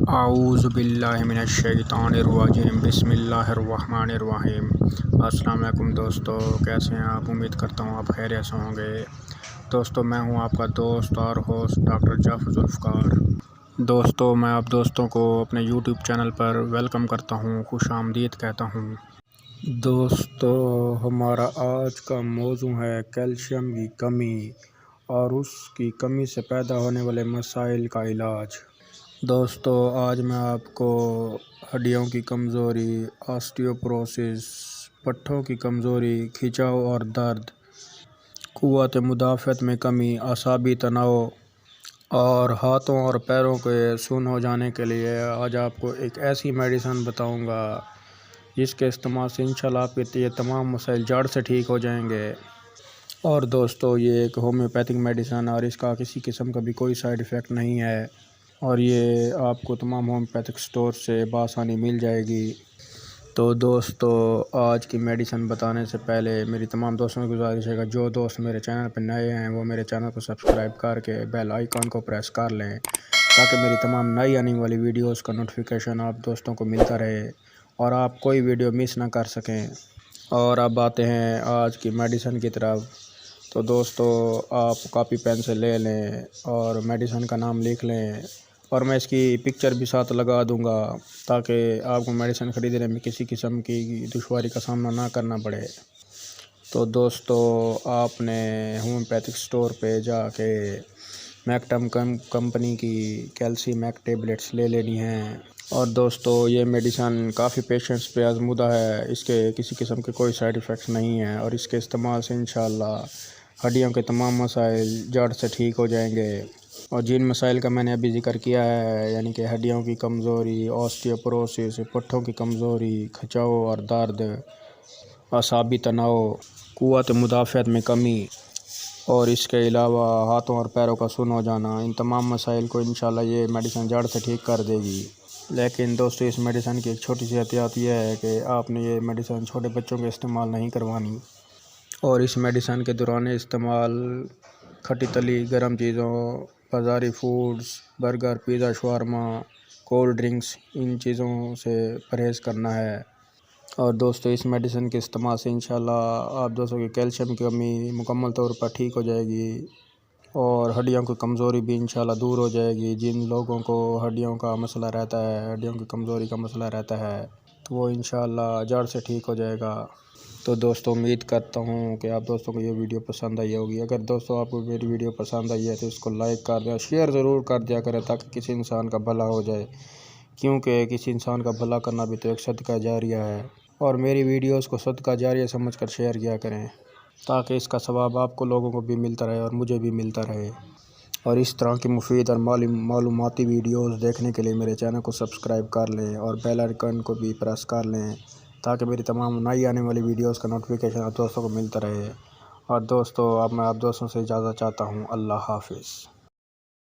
اعوذ باللہ من الشیطان الرجیم بسم اللہ الرحمن الرحیم۔ السلام علیکم دوستو، کیسے ہیں آپ؟ امید کرتا ہوں آپ خیریت سے ہوں گے۔ دوستو میں ہوں آپ کا دوست اور ہوسٹ ڈاکٹر جعفر ذوالفقار۔ دوستو میں آپ دوستوں کو اپنے یوٹیوب چینل پر ویلکم کرتا ہوں، خوش آمدید کہتا ہوں۔ دوستو ہمارا آج کا موضوع ہے کیلشیم کی کمی اور اس کی کمی سے پیدا ہونے والے مسائل کا علاج۔ دوستو آج میں آپ کو ہڈیوں کی کمزوری، آسٹیوپروسس، پٹھوں کی کمزوری، کھنچاؤ اور درد، قوت مدافعت میں کمی، اعصابی تناؤ اور ہاتھوں اور پیروں کے سن ہو جانے کے لیے آج آپ کو ایک ایسی میڈیسن بتاؤں گا جس کے استعمال سے انشاءاللہ آپ کے یہ تمام مسائل جڑ سے ٹھیک ہو جائیں گے۔ اور دوستو یہ ایک ہومیوپیتھک میڈیسن اور اس کا کسی قسم کا بھی کوئی سائیڈ ایفیکٹ نہیں ہے، اور یہ آپ کو تمام ہومیوپیتھک سٹور سے بآسانی مل جائے گی۔ تو دوستو آج کی میڈیسن بتانے سے پہلے میری تمام دوستوں کی گزارش ہے کہ جو دوست میرے چینل پہ نئے ہیں وہ میرے چینل کو سبسکرائب کر کے بیل آئیکن کو پریس کر لیں تاکہ میری تمام نئی آنے والی ویڈیوز کا نوٹیفیکیشن آپ دوستوں کو ملتا رہے اور آپ کوئی ویڈیو مس نہ کر سکیں۔ اور اب آتے ہیں آج کی میڈیسن کی طرف۔ تو دوستو آپ کاپی پین سے لے لیں اور میڈیسن کا نام لکھ لیں، اور میں اس کی پکچر بھی ساتھ لگا دوں گا تاکہ آپ کو میڈیسن خریدنے میں کسی قسم کی دشواری کا سامنا نہ کرنا پڑے۔ تو دوستو آپ نے ہومیوپیتھک سٹور پہ جا کے میکٹم کمپنی کی کیلسی میک ٹیبلٹس لے لینی ہیں۔ اور دوستو یہ میڈیسن کافی پیشنٹس پہ آزمودہ ہے، اس کے کسی قسم کے کوئی سائیڈ ایفیکٹس نہیں ہیں، اور اس کے استعمال سے انشاءاللہ ہڈیوں کے تمام مسائل جڑ سے ٹھیک ہو جائیں گے۔ اور جن مسائل کا میں نے ابھی ذکر کیا ہے یعنی کہ ہڈیوں کی کمزوری، آسٹیوپروسس، پٹھوں کی کمزوری، کھنچاؤ اور درد، اعصابی تناؤ، قوت مدافعت میں کمی اور اس کے علاوہ ہاتھوں اور پیروں کا سن ہو جانا، ان تمام مسائل کو انشاءاللہ یہ میڈیسن جڑ سے ٹھیک کر دے گی۔ لیکن دوستو اس میڈیسن کی ایک چھوٹی سی احتیاط یہ ہے کہ آپ نے یہ میڈیسن چھوٹے بچوں کے استعمال نہیں کروانی، اور اس میڈیسن کے دوران استعمال کھٹی تلی گرم چیزوں، بازاری فوڈز، برگر، پیزا، شاورما، کولڈ ڈرنکس، ان چیزوں سے پرہیز کرنا ہے۔ اور دوستو اس میڈیسن کے استعمال سے انشاءاللہ آپ دوستوں کی کیلشیم کی کمی مکمل طور پر ٹھیک ہو جائے گی، اور ہڈیوں کی کمزوری بھی انشاءاللہ دور ہو جائے گی۔ جن لوگوں کو ہڈیوں کا مسئلہ رہتا ہے، ہڈیوں کی کمزوری کا مسئلہ رہتا ہے، تو وہ انشاءاللہ جڑ سے ٹھیک ہو جائے گا۔ تو دوستو امید کرتا ہوں کہ آپ دوستوں کو یہ ویڈیو پسند آئی ہوگی۔ اگر دوستو آپ کو میری ویڈیو پسند آئی ہے تو اس کو لائک کر دیں، شیئر ضرور کر دیا کریں تاکہ کسی انسان کا بھلا ہو جائے، کیونکہ کسی انسان کا بھلا کرنا بھی تو ایک صدقہ جاریہ ہے۔ اور میری ویڈیوز کو صدقہ جاریہ سمجھ کر شیئر کیا کریں تاکہ اس کا ثواب آپ کو لوگوں کو بھی ملتا رہے اور مجھے بھی ملتا رہے۔ اور اس طرح کی مفید اور معلوماتی ویڈیوز دیکھنے کے لیے میرے چینل کو سبسکرائب کر لیں اور بیل آئیکن کو بھی پریس کر لیں تاکہ میری تمام نئی آنے والی ویڈیوز کا نوٹیفیکیشن آپ دوستوں کو ملتا رہے۔ اور دوستو اب میں آپ دوستوں سے اجازت چاہتا ہوں۔ اللہ حافظ۔